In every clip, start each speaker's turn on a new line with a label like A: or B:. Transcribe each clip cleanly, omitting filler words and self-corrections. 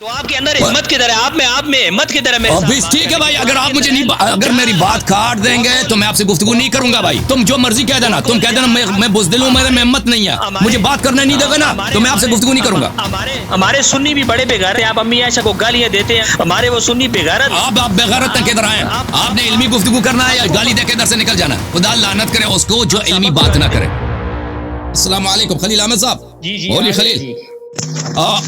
A: تو آپ کے اندر ہمت کدھر ہے؟ آپ میں ہمت کدھر ہے؟
B: ابھی ٹھیک ہے بھائی، اگر آپ مجھے نہیں، اگر میری بات کاٹ دیں گے تو میں آپ سے گفتگو نہیں کروں گا بھائی. تم جو مرضی کہہ دینا، تم کہہ دینا میں بزدل ہوں، میں ہمت نہیں ہے، مجھے بات کرنے نہیں دے گا نا تو میں آپ سے گفتگو نہیں کروں گا.
A: ہمارے سنی بھی بڑے بے غیرت ہیں، آپ امی عائشہ کو گالیاں دیتے ہیں، ہمارے وہ سنی بے غیرت.
B: آپ بے غیرت ہیں کدھر آئے؟ آپ نے علمی گفتگو کرنا ہے یا گالی دے کے ادھر سے نکل جانا؟ خدا لعنت کرے اس کو جو علمی بات نہ کرے. السلام علیکم خلیل احمد صاحب.
A: جی
B: ہولی خلیل.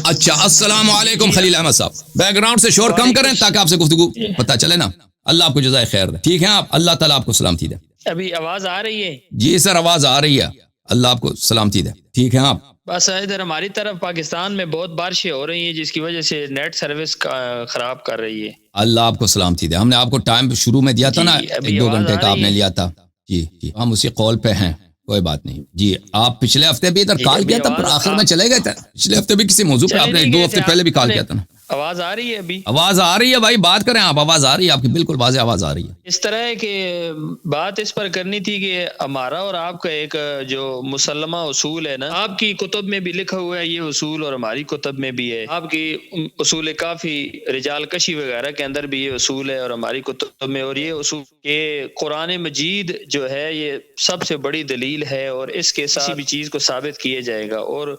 B: اچھا السلام علیکم خلیل احمد صاحب. بیک گراؤنڈ سے شور کم کریں تاکہ آپ سے گفتگو پتہ چلے نا. اللہ آپ کو جزائے خیر دے. ٹھیک ہے آپ؟ اللہ تعالیٰ آپ کو سلامتی دے.
A: ابھی آواز آ رہی ہے؟
B: جی سر آواز آ رہی ہے. اللہ آپ کو سلامتی دے. ٹھیک ہے آپ؟
A: بس ادھر ہماری طرف پاکستان میں بہت بارشیں ہو رہی ہیں جس کی وجہ سے نیٹ سروس خراب کر رہی ہے.
B: اللہ آپ کو سلامتی دے. ہم نے آپ کو ٹائم شروع میں دیا تھا نا،
A: ابھی
B: 1-2
A: آواز
B: گھنٹے
A: آ
B: کا آپ
A: رہی
B: نے
A: ہے؟
B: لیا تھا. جی ہم اسی قول پہ ہیں، کوئی بات نہیں. جی آپ پچھلے ہفتے بھی ادھر
A: جی،
B: کال
A: ابھی
B: کیا تھا پر
A: آواز
B: آخر میں چلے گئے تھے. پچھلے ہفتے بھی کسی موضوع پہ آپ
A: چلے
B: نے
A: نہیں
B: 2
A: گئے
B: ہفتے
A: تھے
B: پہلے بھی کال
A: آپ نے.
B: کیا تھا نا.
A: آواز آ رہی ہے ابھی؟
B: آواز آ رہی ہے بھائی، بات کریں آپ. آواز آ رہی ہے آپ کی، بالکل واضح آواز آ رہی ہے.
A: اس طرح ہے کہ بات اس پر کرنی تھی کہ ہمارا اور آپ کا ایک جو مسلمہ اصول ہے نا، آپ کی کتب میں بھی لکھا ہوا ہے یہ اصول اور ہماری کتب میں بھی ہے. آپ کی اصول کافی رجال کشی وغیرہ کے اندر بھی یہ اصول ہے اور ہماری کتب میں. اور یہ اصول کہ قرآن مجید جو ہے یہ سب سے بڑی دلیل ہے اور اس کے ساتھ کسی بھی چیز کو ثابت کیا جائے گا، اور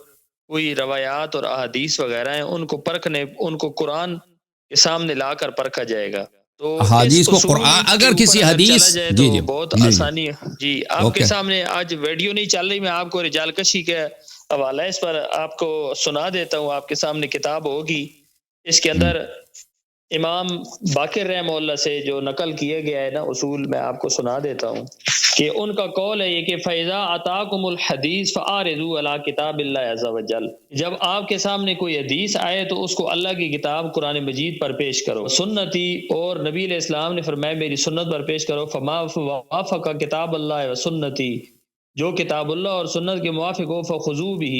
A: کوئی روایات اور احادیث وغیرہ ہیں ان کو پرکھنے، ان کو قرآن کے سامنے لا کر پرکھا جائے گا. تو اس
B: حدیث کو
A: اصول
B: قرآن
A: کے
B: اگر
A: اوپر
B: کسی
A: اگر چلا
B: حدیث
A: جائے
B: جی
A: تو
B: جی
A: بہت
B: جی
A: آسانی ہے. جی آپ کے
B: اوکے.
A: سامنے آج ویڈیو نہیں چل رہی، میں آپ کو رجال کشی کا حوالہ اس پر آپ کو سنا دیتا ہوں. آپ کے سامنے کتاب ہوگی، اس کے اندر امام باقر رحمہ اللہ سے جو نقل کیا گیا ہے نا اصول، میں آپ کو سنا دیتا ہوں کہ ان کا قول ہے یہ کہ فَإِذَا أَتَاكُمُ الْحَدِيثُ فَأَعْرِضُوا عَلَىٰ كِتَابِ اللَّهِ عَزَّ وَجَلَّ. جب آپ کے سامنے کوئی حدیث آئے تو اس کو اللہ کی کتاب قرآن مجید پر پیش کرو. سنتی، اور نبی علیہ السلام نے فرمایا میری سنت پر پیش کرو. فما وافق کتاب اللہ و سنتی، جو کتاب اللہ اور سنت کے موافق ہو فخذوا به،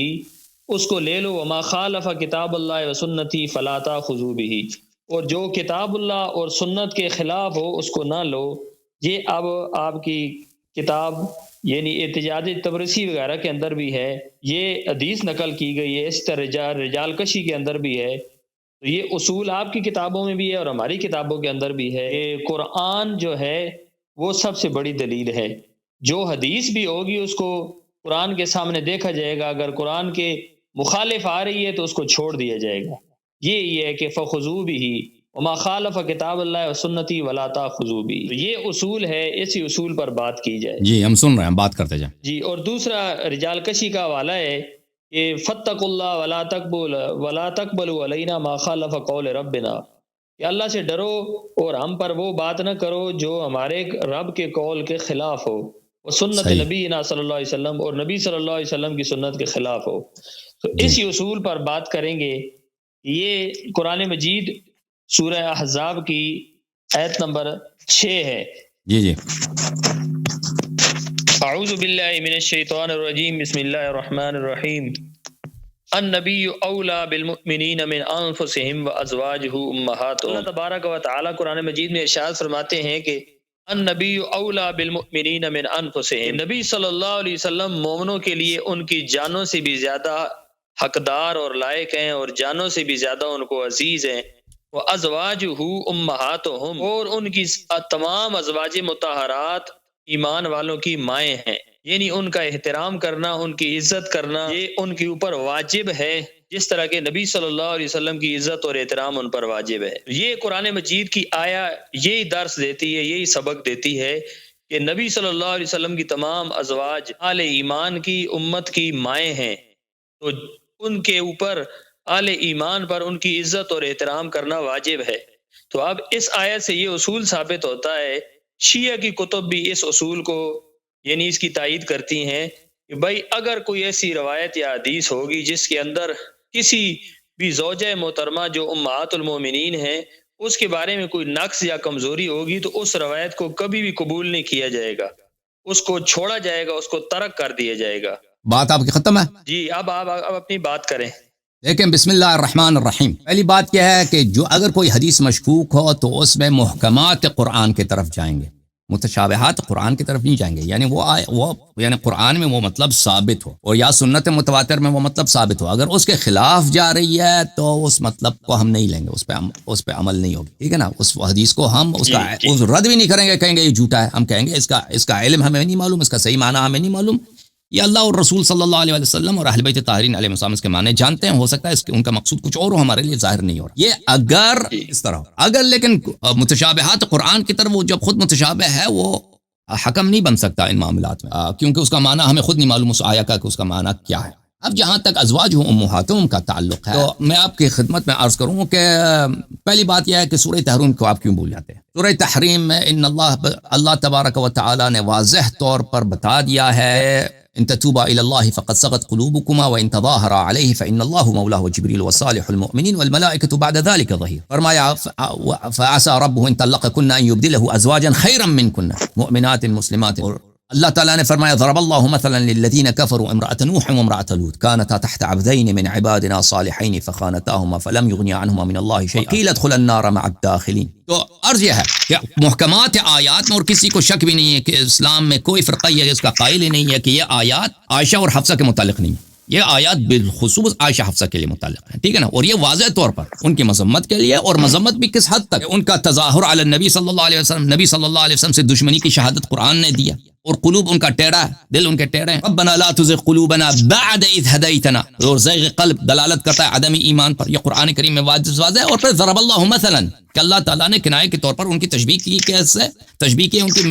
A: اس کو لے لو. وما خالف کتاب اللہ و سنتی فلا تاخذوا به، اور جو کتاب اللہ اور سنت کے خلاف ہو اس کو نہ لو. یہ اب آپ کی کتاب یعنی احتجاج تبرسی وغیرہ کے اندر بھی ہے، یہ حدیث نقل کی گئی ہے. اس طرح رجال کشی کے اندر بھی ہے. تو یہ اصول آپ کی کتابوں میں بھی ہے اور ہماری کتابوں کے اندر بھی ہے کہ قرآن جو ہے وہ سب سے بڑی دلیل ہے. جو حدیث بھی ہوگی اس کو قرآن کے سامنے دیکھا جائے گا، اگر قرآن کے مخالف آ رہی ہے تو اس کو چھوڑ دیا جائے گا. یہ ہے کہ فخذوا به وما خالف کتاب اللہ و سنتی ولا تاخذوا به. تو یہ اصول ہے، اسی اصول پر بات کی جائے.
B: جی ہم سن رہے ہیں، بات کرتے جائیں.
A: جی، اور دوسرا رجال کشی کا حوالہ ہے کہ فاتقوا اللہ ولا تقبلوا علینا ما خالف قول ربنا، کہ اللہ سے ڈرو اور ہم پر وہ بات نہ کرو جو ہمارے رب کے قول کے خلاف ہو، وہ سنت
B: صحیح.
A: نبی صلی اللہ علیہ وسلم، اور نبی صلی اللہ علیہ وسلم کی سنت کے خلاف ہو. تو
B: جی
A: اسی اصول پر بات کریں گے. یہ قرآن مجید سورہ احزاب کی آیت نمبر 6 ہے.
B: جی جی
A: اعوذ باللہ من الشیطان الرجیم، بسم اللہ الرحمن الرحیم. النبی اولا بالمؤمنین من انفسهم وازواجہ امہاتہم. اللہ تبارک و تعالی قرآن مجید میں ارشاد فرماتے ہیں کہ النبی اولا بالمؤمنین من انفسهم، نبی صلی اللہ علیہ وسلم مومنوں کے لیے ان کی جانوں سے بھی زیادہ حقدار اور لائق ہیں اور جانوں سے بھی زیادہ ان کو عزیز ہیں. وازواجہ امہاتہم، اور ان کی تمام ازواج مطہرات ایمان والوں کی مائیں ہیں. یعنی ان کا احترام کرنا، ان کی عزت کرنا، یہ ان کے اوپر واجب ہے، جس طرح کہ نبی صلی اللہ علیہ وسلم کی عزت اور احترام ان پر واجب ہے. یہ قرآن مجید کی آیا یہی درس دیتی ہے، یہی سبق دیتی ہے کہ نبی صلی اللہ علیہ وسلم کی تمام ازواج اہل ایمان کی امت کی مائیں ہیں، تو ان کے اوپر اہل ایمان پر ان کی عزت اور احترام کرنا واجب ہے. تو اب اس آیت سے یہ اصول ثابت ہوتا ہے، شیعہ کی کتب بھی اس اصول کو یعنی اس کی تائید کرتی ہیں کہ بھائی اگر کوئی ایسی روایت یا حدیث ہوگی جس کے اندر کسی بھی زوجہ محترمہ جو امہات المومنین ہیں اس کے بارے میں کوئی نقص یا کمزوری ہوگی تو اس روایت کو کبھی بھی قبول نہیں کیا جائے گا، اس کو چھوڑا جائے گا، اس کو ترک کر دیا جائے گا.
B: بات آپ کی ختم ہے.
A: جی اب آپ اپنی بات کریں.
B: لیکن بسم اللہ الرحمن الرحیم. پہلی بات کیا ہے کہ جو اگر کوئی حدیث مشکوک ہو تو اس میں محکمات قرآن کی طرف جائیں گے. متشابہات قرآن کی طرف نہیں جائیں گے، یعنی وہ یعنی قرآن میں وہ مطلب ثابت ہو اور یا سنت متواتر میں وہ مطلب ثابت ہو، اگر اس کے خلاف جا رہی ہے تو اس مطلب کو ہم نہیں لیں گے، اس پہ عمل نہیں ہوگی، ٹھیک ہے نا. اس حدیث کو ہم اس کا رد بھی نہیں کریں گے، کہیں گے یہ جھوٹا ہے، ہم کہیں گے اس کا علم ہمیں نہیں معلوم، اس کا صحیح معنی ہمیں نہیں معلوم. یہ اللہ اور رسول صلی اللہ علیہ وسلم اور اہل بیت طاہرین علیہ السلام اس کے معنی جانتے ہیں، ہو سکتا ہے ان کا مقصود کچھ اور ہو، ہمارے لیے ظاہر نہیں ہو رہا. یہ اگر اس طرح ہو، اگر لیکن متشابہات قرآن کی طرف وہ جب خود متشابہ ہے وہ حکم نہیں بن سکتا ان معاملات میں، کیونکہ اس کا معنی ہمیں خود نہیں معلوم اس آیا کا کہ اس کا معنی کیا ہے. اب جہاں تک ازواج امہاتہم کا تعلق ہے تو میں آپ کی خدمت میں عرض کروں کہ پہلی بات یہ ہے کہ سورہ تحریم کو آپ کیوں بھول جاتے ہیں. سورہ تحریم میں ان اللہ تبارک و تعالی نے واضح طور پر بتا دیا ہے ان تتوبا الى الله فقد صغت قلوبكما وان تظاهرا عليه فان الله مولاه وجبريل وصالح المؤمنين والملائكه بعد ذلك ظهير. فرمایا فعسى ربه ان طلقكن ان يبدله ازواجا خيرا منكن مؤمنات مسلمات. اللہ تعالیٰ نے فرمایا ضرب اللہ مثلا للذین کفروا امرأة نوح وامرأة لوط كانتا تحت عبدین من عبادنا صالحین فخانتاهما فلم یغنیا عنہما من اللہ شیئا وقیل ادخلا النار مع الداخلین. تو عرض یہ ہے کہ محکمات آیات میں اور کسی کو شک بھی نہیں ہے کہ اسلام میں کوئی فرقہ یہ اس کا قائل ہی نہیں ہے کہ یہ آیات عائشہ اور حفصہ کے متعلق نہیں ہے، یہ آیات بالخصوص عائشہ حفصہ کے لیے متعلق ہیں، ٹھیک ہے نا. اور یہ واضح طور پر ان کی مذمت کے لیے، اور مذمت بھی کس حد تک، ان کا تظاہر علی النبی صلی اللہ علیہ وسلم، نبی صلی اللہ علیہ وسلم سے دشمنی کی شہادت قرآن نے دیا، اور قلوب ان کا ٹیڑھا ہے، دل ان کے ٹیڑھے ہیں. ربنا لا تزغ قلوبنا بعد اذ ہدیتنا، اور زیغ قلب دلالت کرتا ہے عدم ایمان پر، یہ قرآن کریم میں واضح ہے. اور پھر ضرب اللہ مثلا کہ اللہ تعالیٰ نے کنایے کے طور پر ان کی تشبیہ کی، کیسے تشبیہ کی؟ ان کی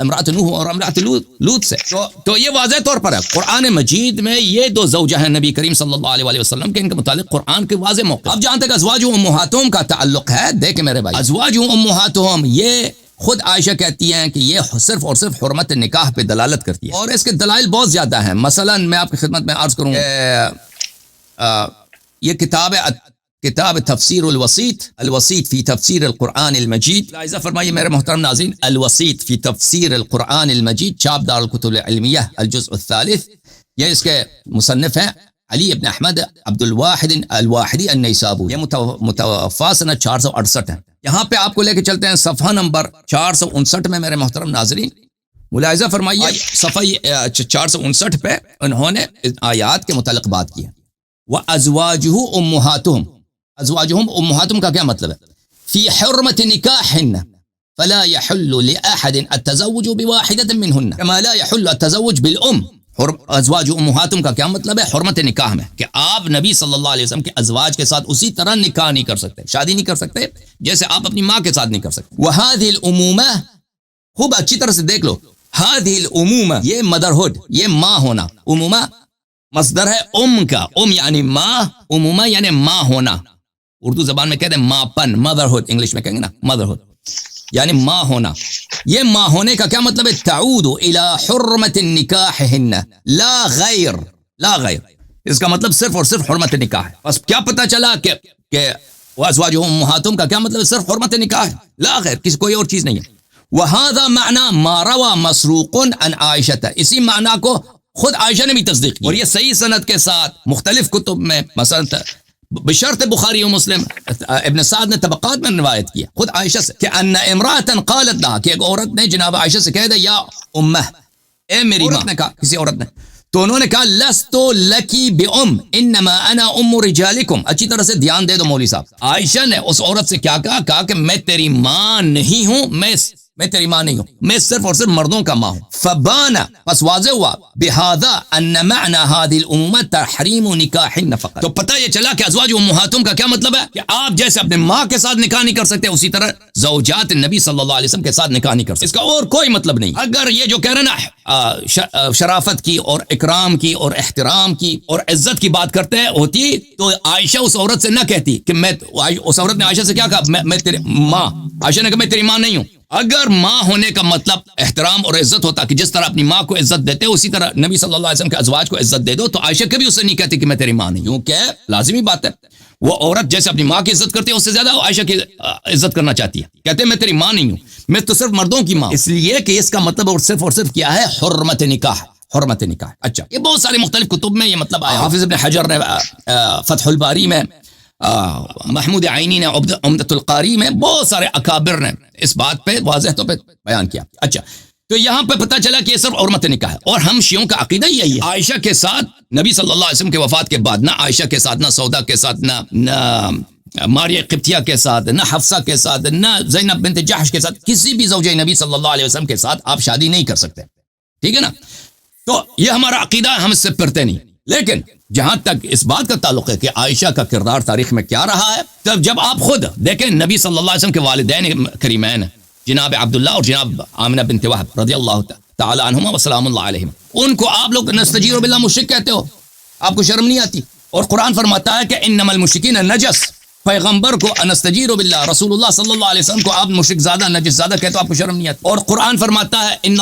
B: امرأت نوح اور امرأت لوط سے. تو یہ واضح طور پر ہے قرآن مجید میں یہ دو زوجہ ہیں نبی کریم صلی اللہ علیہ وسلم کے، ان کے متعلق قرآن کے واضح موقع. اب جہاں تک ازواج امہاتہم کا تعلق ہے، دیکھیں میرے بھائی، ازواج امہاتہم یہ خود عائشہ کہتی ہیں کہ یہ صرف اور صرف حرمت نکاح پہ دلالت کرتی ہے، اور اس کے دلائل بہت زیادہ ہیں. مثلا میں آپ کی خدمت میں عرض کروں یہ کتاب تفسیر الوسیط فی تفسیر القرآن المجید، لائزہ فرمائیے میرے محترم ناظرین، الوسیط فی تفسیر القرآن المجید، چھاپ دار الکتب العلمیہ، الجزء الثالث. یہ اس کے مصنف ہیں علی ابن احمد عبد الواحد الواحدی النیسابوری، یہ متوفا سنہ 468 ہے. یہاں پہ آپ کو لے کے چلتے ہیں صفحہ نمبر 459 میں میرے محترم ناظرین، ملاحظہ فرمائیے صفحہ 459 پہ انہوں نے آیات کے متعلق بات کی ہے. وَأَزْوَاجُهُ أُمُّهَاتُهُمْ، ازواجہم امہاتہم کا کیا مطلب ہے؟ فی حرمت نکاحن فلا يحل لأحد التزوج بواحدة منهن كما لا يحل التزوج بالام. ازواج امہاتہم کا کیا مطلب ہے؟ حرمت نکاح میں کہ آپ نبی صلی اللہ علیہ وسلم کے ازواج کے ساتھ اسی طرح نکاح نہیں کر سکتے، شادی نہیں کر سکتے جیسے آپ اپنی ماں کے ساتھ نہیں کر سکتے. وهذه الامومہ، خوب اچھی طرح سے دیکھ لو، هذه الامومہ یہ مدرہڈ، یہ ماں ہونا. امومہ مصدر ہے کا، یعنی ماں، امومہ یعنی ماں ہونا. اردو زبان میں کہتے ہیں ماں پن، مدرہڈ، انگلش میں کہیں گے نا مدرہڈ، یعنی ماں ہونا. یہ ماں ہونے کا کیا مطلب ہے؟ تعود الى حرمت نکاحہن لا غیر، لا غیر، اس کا مطلب صرف اور صرف حرمت نکاح ہے. بس کیا پتہ چلا کہ ازواجہم امہاتہم کا کیا مطلب ہے؟ صرف حرمت نکاح ہے، لا غیر، کسی کوئی اور چیز نہیں ہے. وہذا معنی ما روى مسروق عن عائشہ، اسی معنی کو خود عائشہ نے بھی تصدیق کی، اور یہ صحیح سند کے ساتھ مختلف کتب میں، مثلا بشرط بخاری و مسلم، ابن سعد نے طبقات میں روایت کیا خود عائشہ سے کہ ان امرأة قالت لها، کہ ایک عورت نے جناب عائشہ سے کہہ دیا یا امہ، اے میری ماں، نے کہا کسی عورت نے، تو انہوں نے کہا لست لکی بام انما انا ام رجالکم. اچھی طرح سے دھیان دے دو مولوی صاحب، عائشہ نے اس عورت سے کیا کہا کہ میں تیری ماں نہیں ہوں، میں تیری ماں نہیں ہوں، میں صرف اور صرف مردوں کا ماں ہوں. فبانا، پس واضح ہوا، بہذا ان معنی هذه الامومہ تحریم نکاحن فقط. تو پتہ یہ چلا کہ ازواج امہاتہم کا کیا مطلب ہے کہ آپ جیسے اپنے ماں کے ساتھ نکاح نہیں کر سکتے، اسی طرح زوجات نبی صلی اللہ علیہ وسلم کے ساتھ نکاح نہیں کر سکتے. اس کا اور کوئی مطلب نہیں. اگر یہ جو کہہ رہے نا شرافت کی اور اکرام کی اور احترام کی اور عزت کی بات کرتے ہوتی تو عائشہ اس عورت سے نہ کہتی کہ میں، اس عورت نے عائشہ سے کیا کہا؟ میں تیری ماں، عائشہ نے کہا میں تیری ماں نہیں ہوں. اگر ماں ہونے کا مطلب احترام اور عزت ہوتا کہ جس طرح اپنی ماں کو عزت دیتے اسی طرح نبی صلی اللہ علیہ وسلم کے ازواج کو عزت دے دو، تو عائشہ کبھی اسے نہیں کہتی کہ میں تیری ماں نہیں ہوں، کہ لازمی بات ہے وہ عورت جیسے اپنی ماں کی عزت کرتی ہے اس سے زیادہ عائشہ کی عزت کرنا چاہتی ہے، کہتے ہیں میں تیری ماں نہیں ہوں، میں تو صرف مردوں کی ماں، اس لیے کہ اس کا مطلب اور صرف کیا ہے؟ حرمت نکاح، حرمت نکاح. اچھا، یہ بہت سارے مختلف کتب میں یہ مطلب آیا. حافظ ابن حجر نے فتح الباری میں محمود عینی نے عمدۃ القاری میں بہت سارے اکابر نے اس بات پہ واضح طور پہ بیان کیا. اچھا تو یہاں پہ پتہ چلا کہ یہ صرف حرمت نکاح ہے. اور ہم شیعوں کا عقیدہ یہی ہے. عائشہ کے ساتھ نبی صلی اللہ علیہ وسلم کے وفات کے بعد نہ عائشہ کے ساتھ، نہ سودا کے ساتھ، نہ ماریہ قبطیہ کے ساتھ، نہ حفصہ کے ساتھ، نہ زینب بنت جحش کے ساتھ، کسی بھی زوجہ نبی صلی اللہ علیہ وسلم کے ساتھ آپ شادی نہیں کر سکتے. ٹھیک ہے نا. تو یہ ہمارا عقیدہ ہے، ہم اس سے پرتے نہیں. لیکن جہاں تک اس بات کا تعلق ہے کہ عائشہ کا کردار تاریخ میں کیا رہا ہے، تب جب آپ خود دیکھیں نبی صلی اللہ علیہ وسلم کے والدین کریمین جناب عبداللہ اور جناب آمنہ بنت وہب رضی اللہ تعالی عنہما وسلام اللہ علیہم، ان کو آپ لوگ نستجیر باللہ مشرک کہتے ہو. آپ کو شرم نہیں آتی؟ اور قرآن فرماتا ہے کہ انما المشرکین نجس. پیغمبر کو انستجیر باللہ، رسول اللہ صلی اللہ علیہ وسلم کو آپ مشرک زادہ، نجس زادہ کہتے ہو، آپ کو شرم نہیں آتی؟ اور قرآن فرماتا ہے ان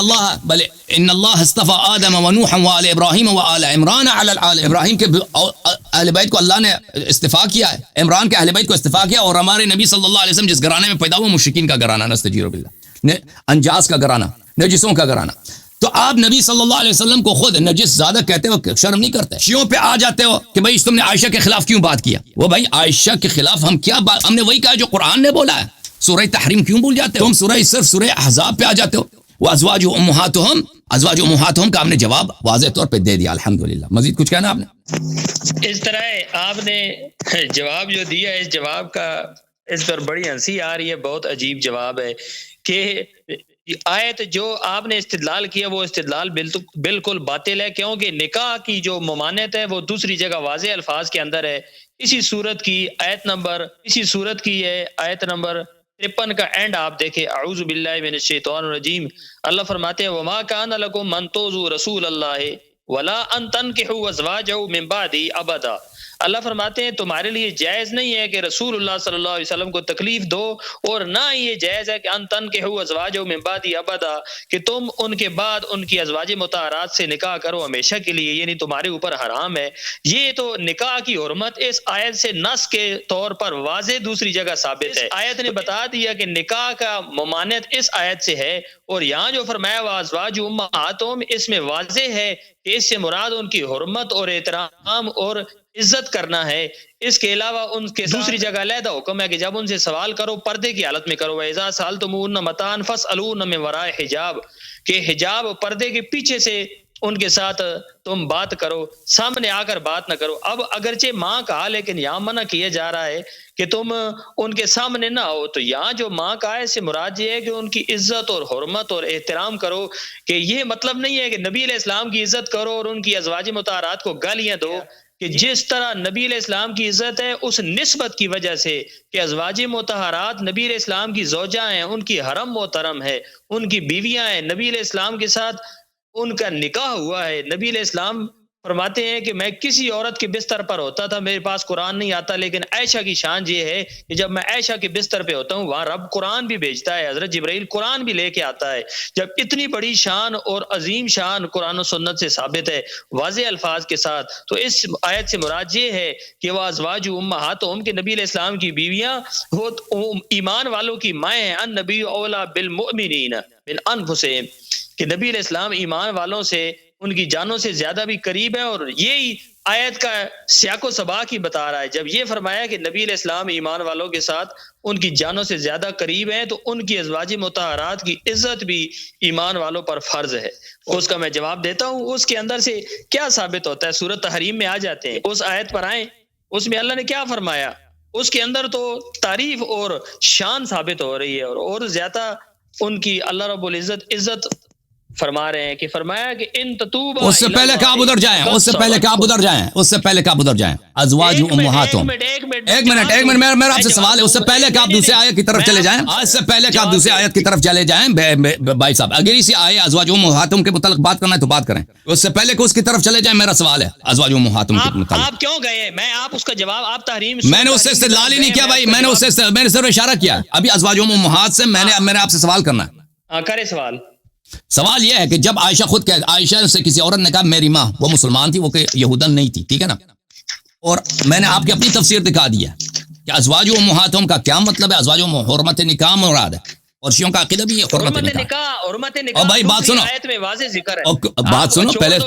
B: اللہ اصطفى آدم ونوحا وآل ابراہیم وآل عمران علی العالمین. ابراہیم کے اہل بیت کو اللہ نے استفاء کیا ہے، عمران کے اہل بیت کو استفاء کیا. اور ہمارے نبی صلی اللہ علیہ وسلم جس گھرانے میں پیدا ہوا مشرکین کا گھرانہ، نستجیر باللہ، انجاس کا گھرانہ، نجسوں کا گھرانہ. تو آپ نبی صلی اللہ علیہ وسلم کو خود نجس زیادہ کہتے ہو، شرم نہیں کرتے؟ شیعوں پہ آ جاتے ہو کہ بھائی تم نے عائشہ کے خلاف کیوں بات کیا؟ وہ بھائی عائشہ کے خلاف ہم کیا بات، ہم نے وہی کہا جو قرآن نے بولا ہے. سورہ تحریم کیوں بھول جاتے ہو؟ تم صرف سورہ احزاب پہ آ جاتے ہو. وازواج امہاتہم کا ہم نے جواب واضح طور پہ دے دیا الحمدللہ. مزید کچھ کہنا آپ نے؟
A: اس طرح آپ نے جواب جو دیا، اس جواب کا اس پر بڑی ہنسی آ رہی ہے. بہت عجیب جواب ہے کہ آیت جو آپ نے استدلال کیا وہ استدلال بالکل باطل ہے، کیونکہ نکاح کی جو ممانعت ہے وہ دوسری جگہ واضح الفاظ کے اندر ہے. اسی صورت کی آیت نمبر 53 کا اینڈ آپ دیکھیں. اعوذ باللہ من الشیطان الرجیم. اللہ فرماتے ہیں وما کان لکم ان تؤذوا رسول اللہ ولا ان تنکحوا ازواجہ من بعدہ ابدا. اللہ فرماتے ہیں تمہارے لیے جائز نہیں ہے کہ رسول اللہ صلی اللہ علیہ وسلم کو تکلیف دو، اور نہ یہ جائز ہے کہ ان تنکحوا ازواجہ من بعدہ ابدا، کہ تم ان کے بعد ان کی ازواج مطہرات سے نکاح کرو ہمیشہ کے لیے، یعنی تمہارے اوپر حرام ہے. یہ تو نکاح کی حرمت اس آیت سے نص کے طور پر واضح دوسری جگہ ثابت ہے. آیت نے بتا دیا کہ نکاح کا ممانعت اس آیت سے ہے، اور یہاں جو فرمایا وازواج امہاتہم، اس میں واضح ہے کہ اس سے مراد ان کی حرمت اور احترام اور عزت کرنا ہے. اس کے علاوہ ان کے دوسری جگہ علیحدہ حکم ہے کہ جب ان سے سوال کرو پردے کی حالت میں کرو. وَإِذَا سَأَلْتُمُوهُنَّ مَتَاعًا فَاسْأَلُوهُنَّ مِن وَرَاءِ حجاب، کہ حجاب پردے کے پیچھے سے ان کے ساتھ تم بات کرو، سامنے آ کر بات نہ کرو. اب اگرچہ ماں کہا، لیکن یہاں منع کیا جا رہا ہے کہ تم ان کے سامنے نہ ہو. تو یہاں جو ماں کہا ہے اس سے مراد یہ ہے کہ ان کی عزت اور حرمت اور احترام کرو، کہ یہ مطلب نہیں ہے کہ نبی علیہ السلام کی عزت کرو اور ان کی ازواج مطہرات کو گالیاں دو. کہ جس طرح نبی علیہ السلام کی عزت ہے اس نسبت کی وجہ سے کہ ازواج مطہرات نبی علیہ السلام کی زوجہ ہیں، ان کی حرم محترم ہے، ان کی بیویاں ہیں، نبی علیہ السلام کے ساتھ ان کا نکاح ہوا ہے. نبی علیہ السلام فرماتے ہیں کہ میں کسی عورت کے بستر پر ہوتا تھا، میرے پاس قرآن نہیں آتا، لیکن عائشہ کی شان یہ ہے کہ جب میں عائشہ کے بستر پہ ہوتا ہوں وہاں رب قرآن بھی بھیجتا ہے، حضرت جبرائیل قرآن بھی لے کے آتا ہے. جب اتنی بڑی شان اور عظیم شان قرآن و سنت سے ثابت ہے واضح الفاظ کے ساتھ، تو اس آیت سے مراد یہ ہے کہ وہ ازواج امہاتہم، کہ نبی علیہ السلام کی بیویاں وہ ایمان والوں کی مائیں ہیں. النبی اولی بالمؤمنین من انفسہم، کہ نبی علیہ السلام ایمان والوں سے ان کی جانوں سے زیادہ بھی قریب ہے. اور یہی آیت کا سیاق و سباق ہی بتا رہا ہے. جب یہ فرمایا کہ نبی علیہ السلام ایمان والوں کے ساتھ ان کی جانوں سے زیادہ قریب ہیں، تو ان کی ازواج مطہرات کی عزت بھی ایمان والوں پر فرض ہے. اس کا میں جواب دیتا ہوں. اس کے اندر سے کیا ثابت ہوتا ہے؟ سورۃ تحریم میں آ جاتے ہیں، اس آیت پر آئیں. اس میں اللہ نے کیا فرمایا؟ اس کے اندر تو تعریف اور شان ثابت ہو رہی ہے، اور زیادہ ان کی اللہ رب العزت عزت فرما رہے ہیں. کہ فرمایا کہ ان تتوبا،
B: اس سے پہلے کہ آپ ادھر جائیں، اس سے پہلے کہ آپ ادھر جائیں، ازواج امہاتہم. ایک منٹ میرا آپ سے سوال ہے. اس سے پہلے کہ آپ دوسرے آیت کی طرف چلے جائیں، اس سے پہلے کہ آپ دوسرے آیت کی طرف چلے جائیں بھائی صاحب، اگر اسی آیت ازواج امہاتہم کے متعلق بات کرنا ہے تو بات کریں. اس سے پہلے کہ اس کی طرف چلے جائیں، میرا سوال ہے ازواج امہاتہم کے متعلق.
A: آپ کیوں گئے؟ میں آپ اس کا جواب، آپ تحریم،
B: میں نے اس سے استدلال ہی نہیں کیا بھائی، میں نے صرف اشارہ کیا. ابھی ازواج امہات سے میں نے آپ سے سوال کرنا ہے.
A: کرے
B: سوال یہ ہے کہ جب عائشہ خود کہ عائشہ سے کسی عورت نے کہا میری ماں، وہ مسلمان تھی، وہ کہ یہودن نہیں تھی، ٹھیک ہے نا، اور میں نے آپ کی اپنی تفسیر دکھا دیا کہ ازواج امہاتہم کا کیا مطلب ہے. ازواج حرمت نکاح مراد ہے، اور شیعوں کا عقیدہ بھی حرمت نکاح.
A: حرمت نکاح
B: اور بھائی بات سنو،
A: آیت میں واضح ذکر ہے.
B: بات سنو، پہلے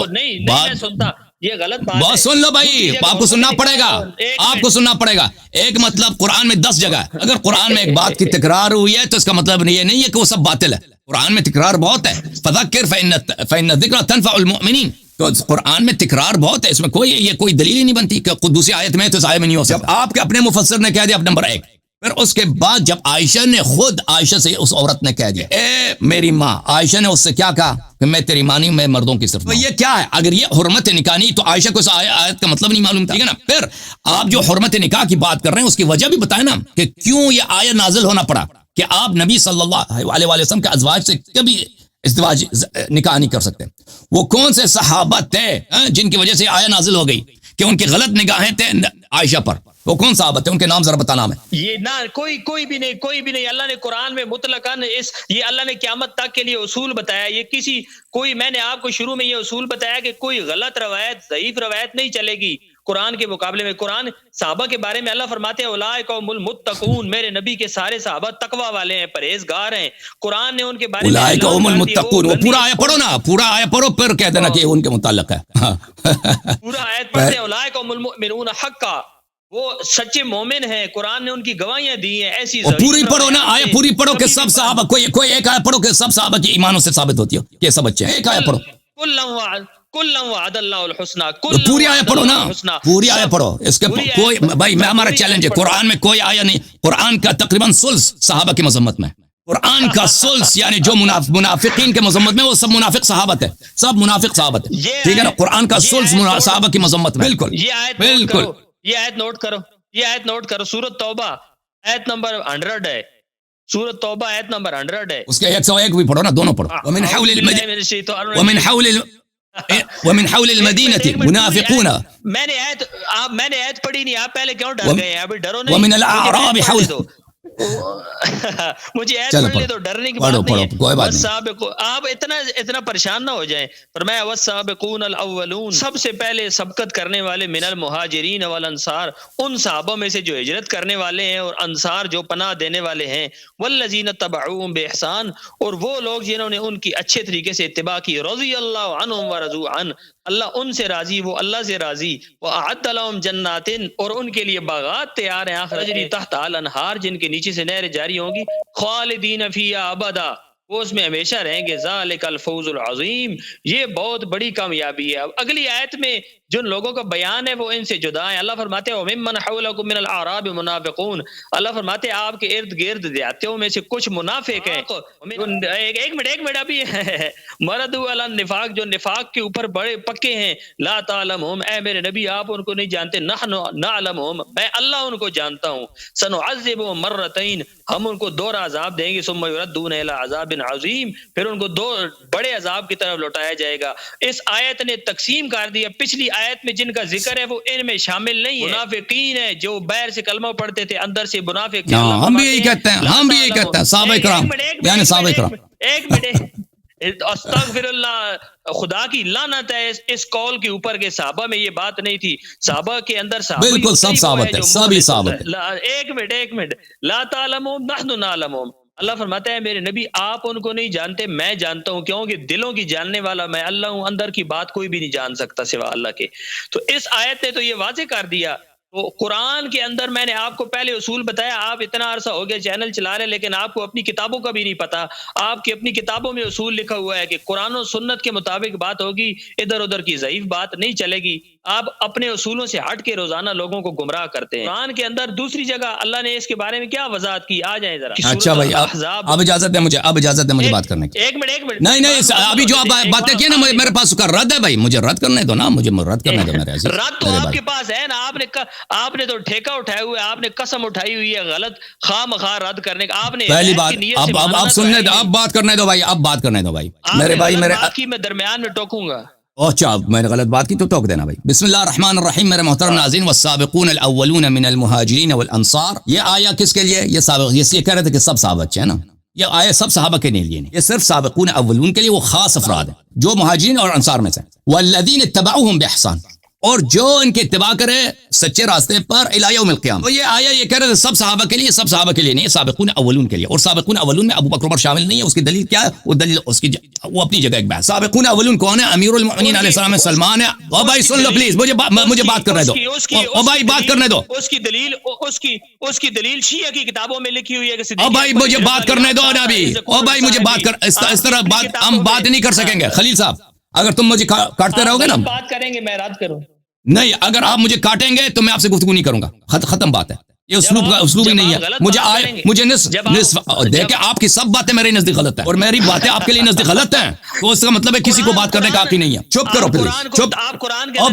A: نہیں میں سنتا. یہ غلط بات ہے.
B: بہت سن لو بھائی، آپ کو سننا پڑے گا، آپ کو سننا پڑے گا. ایک مطلب قرآن میں 10 جگہ ہے، اگر قرآن میں ایک بات کی تکرار ہوئی ہے تو اس کا مطلب یہ نہیں ہے کہ وہ سب باطل ہے. قرآن میں تکرار بہت ہے. فذکر فإن الذکر تنفع المؤمنین، تو قرآن میں تکرار بہت ہے، اس میں کوئی دلیل ہی نہیں بنتی کہ دوسری آیت میں تو اس آیت میں نہیں ہو سکتا. آپ کے اپنے مفسر نے کہہ دیا اب نمبر 1. پھر اس کے بعد جب عائشہ نے خود عائشہ سے اس عورت نے کہہ دیا اے میری ماں، عائشہ نے اس سے کیا کہا کہ میں تیری ماں نہیں، میں مردوں کی صرف. تو یہ کیا ہے؟ اگر یہ حرمت نکاح نہیں تو عائشہ کو اس آیت کا مطلب نہیں معلوم تھا، ٹھیک ہے نا. پھر آپ جو حرمت نکاح کی بات کر رہے ہیں اس کی وجہ بھی بتائیں نا کہ کیوں یہ آیت نازل ہونا پڑا کہ آپ نبی صلی اللہ علیہ وسلم کے ازواج سے کبھی ازدواج نکاح نہیں کر سکتے. وہ کون سے صحابہ تھے جن کی وجہ سے آیت نازل ہو گئی کہ ان کی غلط نگاہیں تھے عائشہ پر؟ وہ کون صحابہ تھے؟ ان کے نام ذرا بتانا ہمیں.
A: یہ نہ کوئی بھی نہیں. اللہ نے قرآن میں مطلقاً یہ اللہ نے قیامت تک کے لیے اصول بتایا. یہ میں نے آپ کو شروع میں یہ اصول بتایا کہ کوئی غلط روایت، ضعیف روایت نہیں چلے گی قرآن کے مقابلے میں. قرآن صحابہ کے بارے میں اللہ فرماتے ہیں اولئک هم المتقون، میرے نبی کے سارے صحابہ تقوی والے ہیں، پرہیزگار ہیں. قرآن نے ان کے بارے میں
B: اولئک هم المتقون، وہ پورا آیت پڑھو نا، پورا آیت پڑھو پھر کہہ دینا کہ ان کے متعلق ہے.
A: پورا آیت پڑھتے ہیں اولئک هم المؤمنون حقا، وہ سچے مومن ہیں. قرآن نے ان کی گواہیاں دی ہیں. ایسی
B: پوری پڑھو نا آیت، پوری پڑھو کہ سب صحابہ، کوئی ایک آیت پڑھو کہ سب صحابہ کی ایمانوں سے ثابت ہوتی ہو کہ سب اچھے ہیں. ایک آیت پڑھو،
A: کل وعد اللہ الحسنى،
B: پوری آیت پڑھو نا، پوری آیت پڑھو. اس کے کوئی بھائی میں ہمارا چیلنج ہے، قرآن میں کوئی آیت نہیں. قرآن کا تقریباً ثلث صحابہ کی مذمت میں، قرآن کا ثلث یعنی جو منافقین کے مذمت میں وہ سب منافق صحابت ہے، سب منافق صحابت ہے، ٹھیک ہے نا. قرآن کا ثلث صحابہ کی مذمت میں. بالکل بالکل.
A: یہ آیت نوٹ کرو. سورۃ توبہ آیت نمبر 100 ہے. سورۃ توبہ آیت نمبر 100 ہے.
B: اس کے 101 بھی پڑھو نا، دونوں پڑھو. ومن حول المدینہ منافقون.
A: میں نے آیت پڑھی نہیں، آپ پہلے کیوں ڈر گئے ہیں؟ ابھی ڈرو نہیں.
B: ومن الاعراب حول
A: مجھے ایت پڑھ لے تو ڈرنے کی بات نہیں ہے.
B: کوئی بات نہیں،
A: آپ اتنا پریشان نہ ہو جائیں. فرمایا والسابقون الاولون، سب سے پہلے سبقت کرنے والے من المہاجرین والانصار، ان صحابوں میں سے جو ہجرت کرنے والے ہیں اور انصار جو پناہ دینے والے ہیں. والذین تبعوهم باحسان، اور وہ لوگ جنہوں نے ان کی اچھے طریقے سے اتباع کی. رضی اللہ عنہم ورضوا عنہ، اللہ ان سے راضی، وہ اللہ سے راضی. وأعد لهم جنات، اور ان کے لیے باغات تیار ہیں آخرت میں، تحت الانہار، جن کے نیچے سے نہریں جاری ہوں گی. خالدین فیہا ابدا، وہ اس میں ہمیشہ رہیں گے. ذالک الفوز العظیم، یہ بہت بڑی کامیابی ہے. اب اگلی آیت میں جن لوگوں کا بیان ہے وہ ان سے جدا ہیں. اللہ فرماتے ہیں وممن حولکم من الاعراب منافقون، اللہ فرماتے ہیں آپ کے ارد گرد دیہاتیوں میں سے کچھ منافق ہیں. ایک منٹ ابھی مردوا علی النفاق، جو نفاق کے اوپر بڑے پکے ہیں. لا تعلمہم، اے میرے نبی آپ ان کو نہیں جانتے. نحن نعلمہم، میں اللہ ان کو جانتا ہوں. سنعذبہم مرتین، ہم ان کو 2 عذاب دیں گے. ثم یردون الی عذاب عظیم، پھر ان کو 2 بڑے عذاب کی طرف لوٹایا جائے گا. اس آیت نے تقسیم کر دیا. پچھلی آیت میں جن کا ذکر ہے وہ ان میں شامل نہیں ہے. منافقین ہیں جو باہر سے کلمہ پڑھتے تھے، اندر سے منافق.
B: ہم بھی یہی کہتے ہیں، ہم بھی یہی کہتے ہیں. صحابہ کرام یعنی صحابہ کرام.
A: ایک منٹ، استغفر اللہ، خدا کی لعنت ہے اس قول کے اوپر کہ صحابہ میں یہ بات نہیں تھی. صحابہ کے اندر
B: بالکل سب صحابت ہے، سبھی صحابت ہے.
A: ایک منٹ لا تعلمون نحن نعلمون، اللہ فرماتا ہے میرے نبی آپ ان کو نہیں جانتے، میں جانتا ہوں، کیونکہ دلوں کی جاننے والا میں اللہ ہوں. اندر کی بات کوئی بھی نہیں جان سکتا سوا اللہ کے. تو اس آیت نے تو یہ واضح کر دیا. تو قرآن کے اندر میں نے آپ کو پہلے اصول بتایا. آپ اتنا عرصہ ہو گیا چینل چلا رہے لیکن آپ کو اپنی کتابوں کا بھی نہیں پتا. آپ کی اپنی کتابوں میں اصول لکھا ہوا ہے کہ قرآن و سنت کے مطابق بات ہوگی، ادھر ادھر کی ضعیف بات نہیں چلے گی. آپ اپنے اصولوں سے ہٹ کے روزانہ لوگوں کو گمراہ کرتے ہیں. قرآن کے اندر دوسری جگہ اللہ نے اس کے بارے میں کیا وضاحت کی، آ جائیں ذرا.
B: اچھا بھائی اب اجازت دیں مجھے بات کرنے کی.
A: ایک منٹ
B: نہیں ابھی جو آپ باتیں کی نا میرے پاس اس کا رد ہے بھائی، مجھے رد کرنے دو نا، مجھے رد کرنے دو. میرے
A: رد تو آپ کے پاس ہے نا. آپ نے تو ٹھیکہ اٹھائے ہوئے، آپ نے قسم اٹھائی ہوئی ہے غلط خواہ مخواہ رد کرنے کا. آپ نے
B: پہلی بات اب سننے دو، اب بات کرنے دو بھائی، اب بات کرنے دو بھائی. میرے بھائی
A: میں درمیان میں ٹوکوں گا.
B: اچھا میں نے غلط بات کی تو ٹوک دینا بھائی. بسم اللہ الرحمن الرحیم. میرے محترم ناظرین، والسابقون الاولون من المہاجرین والانصار، یہ آیا کس کے لیے؟ یہ کہہ رہے تھے کہ سب صحابہ اچھے ہیں نا. یہ آیا سب صحابہ کے لیے نہیں، یہ صرف سابقون اولون کے لیے، وہ خاص افراد ہیں جو مہاجرین اور انصار میں سے. والذین اتبعوهم باحسان، اور جو ان کے اتباع کرے سچے راستے پر الی یوم القیامہ. تو یہ آیا یہ کہہ رہے ہیں سب صحابہ کے لیے، سب صحابہ کے لیے نہیں، سابقون اولون کے لیے. اور سابقون اولون میں ابو بکر عمر شامل نہیں ہے. اس کی دلیل کیا ہے؟ وہ دلیل اس کی وہ اپنی جگہ ایک بحث. سابقون اولون کون ہے؟ امیر المؤمنین علیہ السلام سلمان ہے. او بھائی سن لو پلیز، مجھے بات کرنے دو. او بھائی بات کرنے دو.
A: اس کی دلیل شیعہ کی کتابوں میں لکھی ہوئی ہے کہ
B: او بھائی مجھے بات کرنے دو نا ابھی. او بھائی مجھے بات کر، اس طرح بات ہم بات نہیں کر سکیں گے. خلیل صاحب اگر تم مجھے کاٹتے رہو گے نا،
A: بات کریں گے میں رد کروں.
B: نہیں اگر آپ مجھے کاٹیں گے تو میں آپ سے گفتگو نہیں کروں گا. ختم بات ہے. یہ اسلوب ہی نہیں ہے. مجھے نصف دیکھیں آپ کی سب باتیں میرے نزدیک غلط ہیں اور میری باتیں آپ کے لیے نزدیک غلط ہیں، تو اس کا مطلب ہے کسی کو بات کرنے کا حق ہی نہیں ہے. چپ کرو پلیز، چپ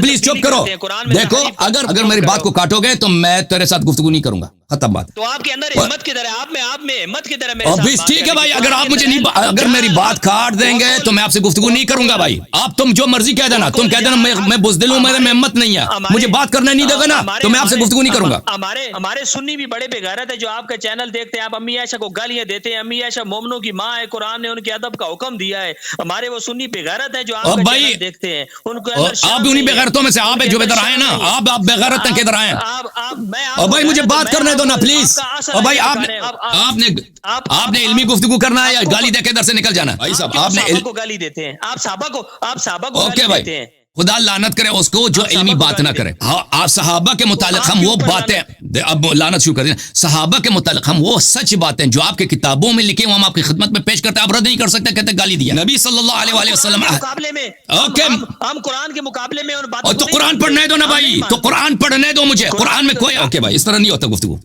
B: پلیز چپ کرو. دیکھو اگر میری بات کو کاٹو گے تو میں تیرے ساتھ گفتگو نہیں کروں گا. ختم بات.
A: تو آپ کے اندر ہمت کی طرح آپ میں ہمت کی طرح میرے
B: ساتھ ٹھیک ہے بھائی. اگر آپ مجھے نہیں، اگر میری بات کاٹ دیں گے تو میں آپ سے گفتگو نہیں کروں گا بھائی. آپ تم جو مرضی کہہ دینا، تم کہہ دینا میں بزدل ہوں، میرے میں ہمت نہیں ہے، مجھے بات کرنے نہیں دے گا نا تو میں آپ سے گفتگو نہیں کروں گا.
A: ہمارے سنی بھی بڑے غیرت ہے جو آپ کا چینل دیکھتے ہیں. آپ امی عائشہ کو گالیاں دیتے ہیں. امی عائشہ مومنوں کی ماں ہے، قرآن نے ان کے ادب کا حکم دیا ہے. ہمارے وہ سنی بے غیرت ہے جو آپ کا چینل دیکھتے ہیں. ان کو
B: آپ بھی انہی بے غیرتوں میں سے آپ جو ادھر آئے نا، آپ بے غیرت ہیں کدھر آئے. اور بھائی مجھے بات کرنے دو نا پلیز. اور بھائی آپ نے علمی گفتگو کرنا ہے یا گالی دے کے ادھر سے نکل جانا ہے؟ بھائی صاحب آپ نے
A: کو گالی دیتے ہیں، آپ صحابہ کو
B: اوکے بھائی، خدا لعنت کرے اس کو جو علمی بات نہ کرے. آپ صحابہ کے متعلق ہم وہ باتیں، اب لعنت شروع کر دیں. صحابہ کے متعلق ہم وہ سچ باتیں جو آپ کے کتابوں میں لکھے ہم آپ کی خدمت میں پیش کرتے ہیں. آپ رد نہیں کر سکتے، کہتے گالی دیا. نبی صلی اللہ علیہ وآلہ وسلم
A: مقابلے میں ہم قرآن کے مقابلے میں ان باتوں
B: تو قرآن پڑھنے دو نا بھائی، تو قرآن پڑھنے دو مجھے. قرآن میں کوئی اوکے بھائی اس طرح نہیں ہوتا گفتگو.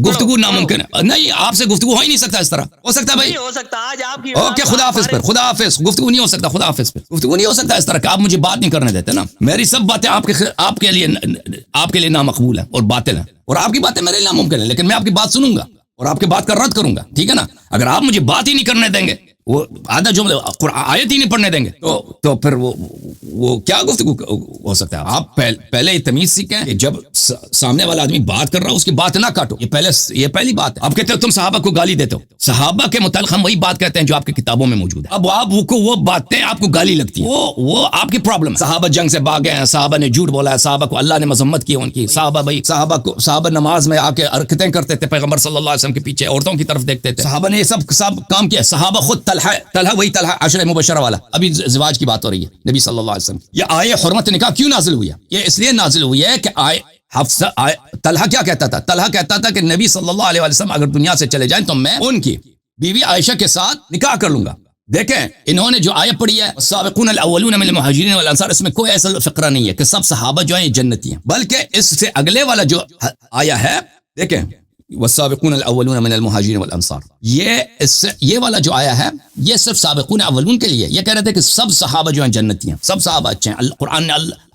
B: گفتگو ناممکن ہے. نہیں آپ سے گفتگو ہو ہی نہیں سکتا اس طرح. ہو سکتا بھائی؟
A: ہو سکتا آج آپ کی.
B: اوکے خدا حافظ پر، خدا حافظ. گفتگو نہیں ہو سکتا. خدا حافظ پہ گفتگو نہیں ہو سکتا اس طرح کہ آپ مجھے بات نہیں کرنے دیتے نا. میری سب باتیں آپ کے لیے نامقبول ہیں اور باطل ہیں، اور آپ کی باتیں میرے لیے ناممکن ہیں. لیکن میں آپ کی بات سنوں گا اور آپ کی بات کا رد کروں گا. ٹھیک ہے نا؟ اگر آپ مجھے بات ہی نہیں کرنے دیں گے، وہ آدھا جملہ آیت ہی نہیں پڑھنے دیں گے تو پھر وہ کیا گفتگو ہو سکتا ہے؟ آپ پہلے تمیز سیکھیں کہ جب سامنے والا آدمی بات کر رہا ہو اس کی بات نہ کاٹو. یہ پہلی بات ہے. آپ کہتے ہو تم صحابہ کو گالی دیتے ہو. صحابہ کے متعلق ہم وہی بات کہتے ہیں جو آپ کی کتابوں میں موجود ہے. اب آپ کو وہ باتیں آپ کو گالی لگتی ہیں، وہ آپ کی پرابلم ہے. صحابہ جنگ سے بھاگے ہیں، صحابہ نے جھوٹ بولا ہے، صحابہ کو اللہ نے مذمت کی ان کی. صحابہ نماز میں آ کے حرکتیں کرتے تھے پیغمبر صلی اللہ علیہ وسلم کے پیچھے، عورتوں کی طرف دیکھتے تھے. صحابہ نے یہ سب کام کیا. صحابہ خود طلحہ وہی طلحہ عشرہ مبشرہ والا، ابھی زواج کی بات ہو رہی ہے نبی صلی اللہ علیہ وسلم. یہ آیہ حرمت نکاح کیوں نازل ہوئی ہے؟ یہ اس لیے نازل ہوئی ہے کہ طلحہ کیا کہتا تھا؟ طلحہ کہتا تھا کہ نبی صلی اللہ علیہ وسلم اگر دنیا سے چلے جائیں تو میں ان کی بیوی عائشہ کے ساتھ نکاح کر لوں گا. دیکھیں انہوں نے جو آیت پڑھی ہے السابقون الاولون من المہاجرین والانصار، اس میں کوئی ایسا فقرہ نہیں ہے کہ سب صحابہ جو ہیں یہ جنتی ہیں، بلکہ اس سے اگلے والا جو آیا ہے دیکھیں والسابقون الاولون من المہاجرین والانصار، یہ والا جو آیا ہے یہ صرف سابقون اولون کے لیے. یہ کہہ رہے تھے کہ سب صحابہ جو ہیں جنتی ہیں، سب صحابہ اچھے ہیں.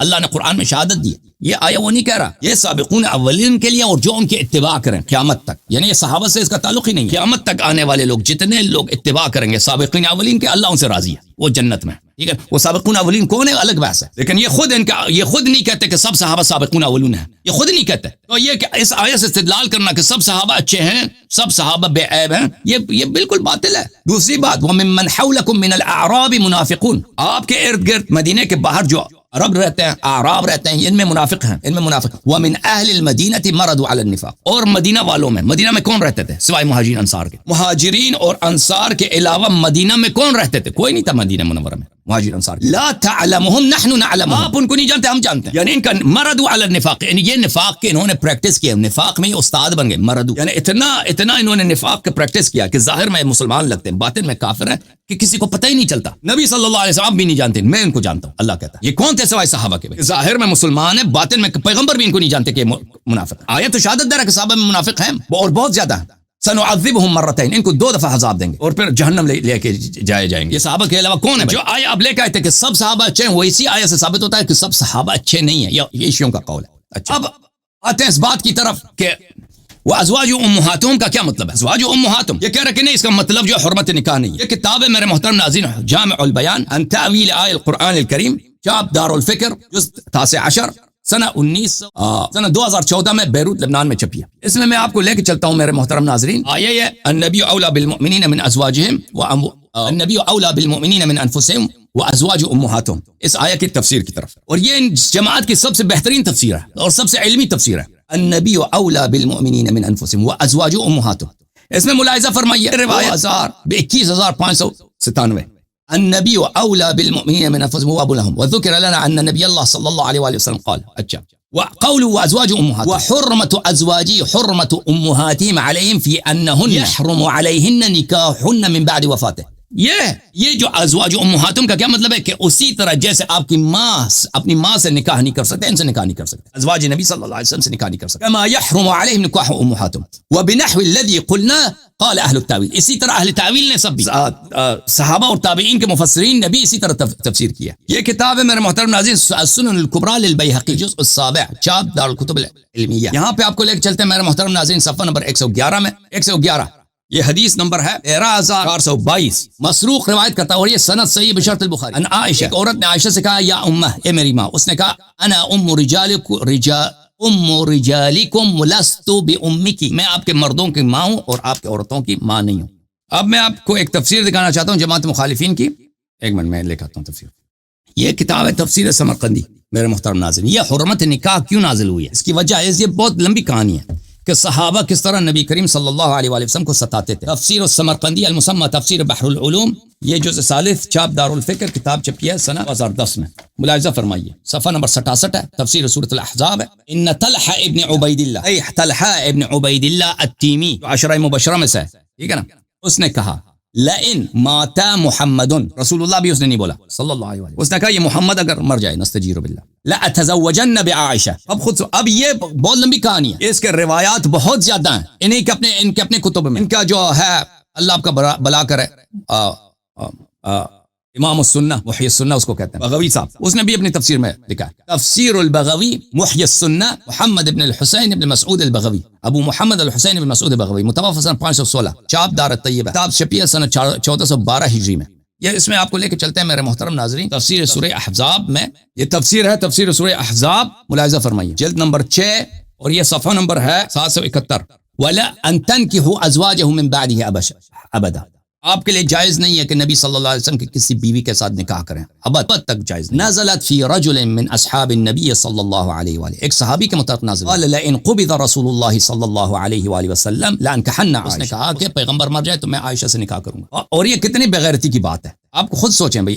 B: اللہ نے قرآن میں شہادت دی. یہ آیا وہ نہیں کہہ رہا، یہ سابقون اولین کے لیے اور جو ان کے اتباع کریں قیامت تک. یعنی یہ صحابہ سے اس کا تعلق ہی نہیں. قیامت تک آنے والے لوگ جتنے لوگ اتباع کریں گے سابقین اولین کے، اللہ ان سے راضی ہے، وہ جنت میں. ٹھیک ہے، وہ سابقون اولین کون ہے الگ بحث ہے، لیکن یہ خود نہیں کہتے کہ سب صحابہ سابقون اولون ہیں. یہ خود نہیں کہتے. تو یہ کہ اس آیت سے استدلال کرنا کہ سب صحابہ اچھے ہیں، سب صحابہ بے عیب ہیں، یہ بالکل باطل ہے. دوسری بات وَمِمَّنْ حَوْلَكُمْ مِنَ الْأَعْرَابِ مُنَافِقُونَ، آپ کے ارد گرد مدینے کے باہر جو عرب رہتے ہیں، اعراب رہتے ہیں، ان میں منافق ہیں، ان میں منافق. وَمِنْ أَهْلِ الْمَدِينَةِ مَرَضُوا عَلَى النِّفَاقِ، اور مدینہ والوں میں، مدینہ میں کون رہتے تھے سوائے مہاجرین انصار کے؟ مہاجرین اور انصار کے علاوہ مدینہ میں کون رہتے تھے؟ کوئی نہیں تھا مدینہ منورہ میں مہاجر انصار. لا تعلمهم نحن نعلمهم، آپ ان کو نہیں جانتے، ہم جانتے ہیں. یعنی ان کا مرضوا علی النفاق، یعنی یہ نفاق کے انہوں نے پریکٹس کیا، نفاق میں یہ استاد بن گئے. مرضوا یعنی اتنا انہوں نے نفاق کا پریکٹس کیا کہ ظاہر میں مسلمان لگتے ہیں، باطن میں کافر ہیں کہ کسی کو پتہ ہی نہیں چلتا. نبی صلی اللہ علیہ وسلم آپ بھی نہیں جانتے، میں ان کو جانتا ہوں. اللہ کہتا ہے یہ کون تھے سوائے صحابہ کے؟ ظاہر میں مسلمان ہیں، باطن میں پیغمبر بھی ان کو نہیں جانتے کہ منافق. آیت تو شہادت دے رہا کہ صحابہ میں منافق ہیں اور بہت زیادہ ہیں. سنعذبهم مرتين، ان کو 2 دفعہ عذاب دیں گے اور پھر جہنم لے کے جائیں گے. یہ صحابہ کے علاوہ کون ہے جو آیہ اب لے کے آئے تھے کہ سب صحابہ اچھے ہیں؟ وہ اسی آیہ سے ثابت ہوتا ہے کہ سب صحابہ اچھے نہیں ہیں. یہ شیعوں کا قول ہے. اچھا اب آتے ہیں اس بات کی طرف کہ وازواج امہاتہم کا کیا مطلب ہے؟ ازواج امہاتہم یہ کہہ رہے کہ نہیں، اس کا مطلب جو حرمت نکاح نہیں ہے. یہ کتاب ہے میرے محترم ناظرین، جامع البیان عن تأویل آیہ القرآن الکریم، چاپ دار الفکر، جزء 19 سنہ 2014 میں بیروت لبنان میں چھپی ہے. اس میں آپ کو لے کے چلتا ہوں میرے محترم ناظرین. آیہ یہ النبی اولا بالمؤمنین من ازواجہم النبی اولا بالمؤمنین من انفسہم وازواج امهاتهم، اس آیت کی تفسیر کی طرف، اور یہ ان جماعت کی سب سے بہترین تفسیر ہے اور سب سے علمی تفسیر ہے. النبی اولا بالمؤمنین من انفسهم وازواج امهاتهم. اس میں ملاحظہ فرمائیے روایت 21597. النبی اولا بالمؤمنین من انفسهم وابو لهم وذكر لنا ان نبی اللہ صلی اللہ علیہ وآلہ وسلم قال. اچھا، وقول وازواج امهاتهم وحرمة ازواجی حرمة امهاتهم عليهم في انهن يحرم عليهن نکاحهن من بعد وفاته. یہ جو ازواج امہاتم کا کیا مطلب ہے کہ اسی طرح جیسے آپ کی ماں اپنی ماں سے نکاح نہیں کر سکتے، ان سے نکاح نہیں کر سکتے، ازواج نبی صلی اللہ علیہ وسلم سے نکاح نہیں کر سکتے. كما يحرم عليهم نکاح امہاتم وبنحو الذي قلنا قال اہل التاویل. اسی طرح اہل تاویل نے سب بھی صحابہ اور تابعین کے مفسرین نے بھی اسی طرح تفسیر کیا. یہ کتاب ہے میرے محترم ناظرین السنن الکبریٰ للبیہقی جزء السابع چاپ دار الکتب العلمیہ. یہاں پہ آپ کو لے کے چلتے ہیں میرے محترم ناظرین صفحہ نمبر 111 میں. 111 یہ حدیث نمبر ہے 13422. مسروق روایت کرتا ہے اور یہ سند صحیح بشرط البخاری. ان عائشہ، ایک عورت نے عائشہ سے کہا یا امہ، اے میری ماں. اس نے کہا انا ام رجالکم لست بامکی، میں آپ کے مردوں کی ماں ہوں اور آپ کے عورتوں کی ماں نہیں ہوں. اب میں آپ کو ایک تفسیر دکھانا چاہتا ہوں جماعت مخالفین کی. ایک منٹ میں لے کے آتا ہوں تفسیر. یہ کتاب ہے تفسیر سمرقندی میرے محترم ناظرین. یہ حرمت نکاح کیوں نازل ہوئی ہے، اس کی وجہ ہے، یہ بہت لمبی کہانی ہے کہ صحابہ کس طرح نبی کریم صلی اللہ علیہ وآلہ وسلم کو ستاتے تھے. تفسیر السمرقندی المسمى تفسیر بحر العلوم، یہ جزء ثالث چاپ دار الفکر، کتاب چھپی ہے سنہ 2010 میں. ملاحظہ فرمائیے صفحہ نمبر 67 ہے، تفسیر سورۃ الاحزاب ہے. ان طلحہ ابن عبید اللہ، اے طلحہ ابن عبید اللہ التیمی جو عشرہ مبشرہ میں سے ہے، ٹھیک ہے نا، اس نے کہا لئن مات محمد، رسول اللہ بھی اس نے نہیں بولا صلی اللہ علیہ وسلم، اس نے کہا یہ محمد اگر مر جائے نستجیر باللہ لاتزوجن بعائشہ. اب یہ بہت لمبی کہانی ہے، اس کے روایات بہت زیادہ ہیں، ان کے اپنے کتب میں. ان کا جو ہے اللہ آپ کا بلا کرے امام السنہ محی السنہ اس کو کہتے ہیں، بغوی صاحب، اس نے بھی اپنی تفسیر میں لکھا ہے تفسیر البغوی محی السنہ محمد ابن الحسین ابن مسعود البغوی، ابو محمد الحسین ابن مسعود البغوی، متوفى سنہ 516، چاپ دار الطیبہ، کتاب چھپی ہے سنہ 1412 ہجری میں. یہ اس میں آپ کو لے کے چلتے ہیں میرے محترم ناظرین تفسیر سورہ احزاب میں. یہ تفسیر ہے تفسیر سورہ احزاب، ملاحظہ فرمائیے جلد نمبر 6 اور یہ صفحہ نمبر ہے 771. ولا ان تنكحوا ازواجه من بعده ابدا، آپ کے لیے جائز نہیں ہے کہ نبی صلی اللہ علیہ وسلم کی کسی بیوی کے ساتھ نکاح کریں، ابد تک جائز نہیں. نزلت فی رجل من اصحاب النبی صلی اللہ علیہ وآلہ، ایک صحابی کے متعلق نازل. قال لئن قبض رسول اللہ صلی اللہ علیہ وآلہ وسلم لانکحن عائشہ، اس نے کہا کہ پیغمبر مر جائے تو میں عائشہ سے نکاح کروں گا. اور یہ کتنی بغیرتی کی بات ہے، آپ خود سوچیں بھائی.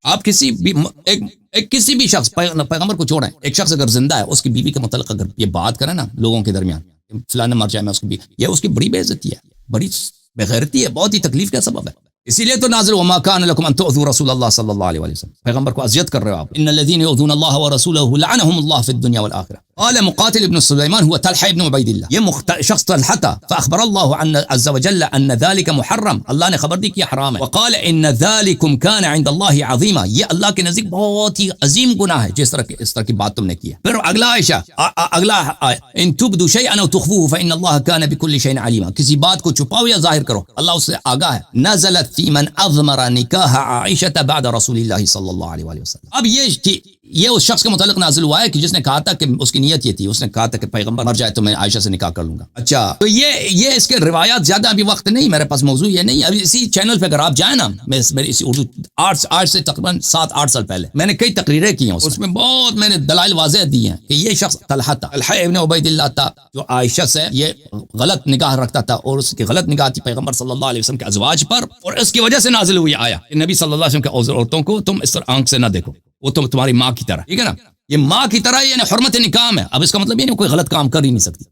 B: آپ کسی بھی شخص پیغمبر کو چھوڑیں، ایک شخص اگر زندہ ہے اس کی بیوی کے متعلق اگر یہ بات کریں نا لوگوں کے درمیان فلاں مر جائے میں اس کی بیوی، یہ اس کی بڑی بے عزتی ہے، بڑی بغیرتی ہے، بہت ہی تکلیف کا سبب ہے. اسی لیے تو نازل وما كان لكم ان تؤذوا رسول اللہ صلی اللہ علیہ وآلہ وسلم، پیغمبر کو اذیت کر رہے ہو آپ. ان الذين يؤذون الله ورسوله لعنهم الله في الدنيا والآخرة. قال مقاتل ابن سليمان هو طلحة ابن عبید اللہ، یہ شخص طلحہ تھا. فاخبر الله عز وجل ان ذلك محرم، اللہ نے خبر دی کہ حرام ہے. وقال ان ذلكم كان عند الله عظیما، یہ اللہ کے نزدیک بہت ہی عظیم گناہ ہے جس طرح کی بات تم نے کی ہے. پھر اگلا ان تبدوا شيئا او تخفوه فان الله كان بكل شيء عليما، کسی بات کو چھپاؤ یا ظاہر کرو اللہ اس سے آگاہ ہے. نزلت فی من اضمر نکاح عائشہ بعد رسول اللہ صلی اللہ علیہ وآلہ وسلم. اب یہ اس شخص کے متعلق نازل ہوا ہے کہ جس نے کہا تھا کہ اس کی نیت یہ تھی، اس نے کہا تھا کہ پیغمبر مر جائے تو میں عائشہ سے نکاح کر لوں گا. اچھا تو یہ اس کے روایات زیادہ ابھی وقت نہیں میرے پاس، موضوع یہ نہیں. ابھی اسی چینل پہ اگر آپ جائیں نا، میں اسی اردو آج سے تقریباً 7-8 سال پہلے میں نے کئی تقریریں کی ہیں، اس میں بہت میں نے دلائل واضح دی ہیں کہ یہ شخص طلحہ تھا، طلحہ ابن عبید اللہ تھا، جو عائشہ سے یہ غلط نگاہ رکھتا تھا اور اس کی غلط نگاہ تھی پیغمبر صلی اللہ علیہ وسلم کے ازواج پر، اور اس کی وجہ سے نازل ہوئی آیا کہ نبی صلی اللہ علیہ وسلم کے عورتوں کو تم اس طرح آنکھ سے نہ دیکھو، وہ تم تمہاری ماں کی طرح، ٹھیک ہے نا. یہ ماں کی طرح یعنی حرمت نکاح ہے. اب اس کا مطلب یہ نہیں کوئی غلط کام کر ہی نہیں سکتی.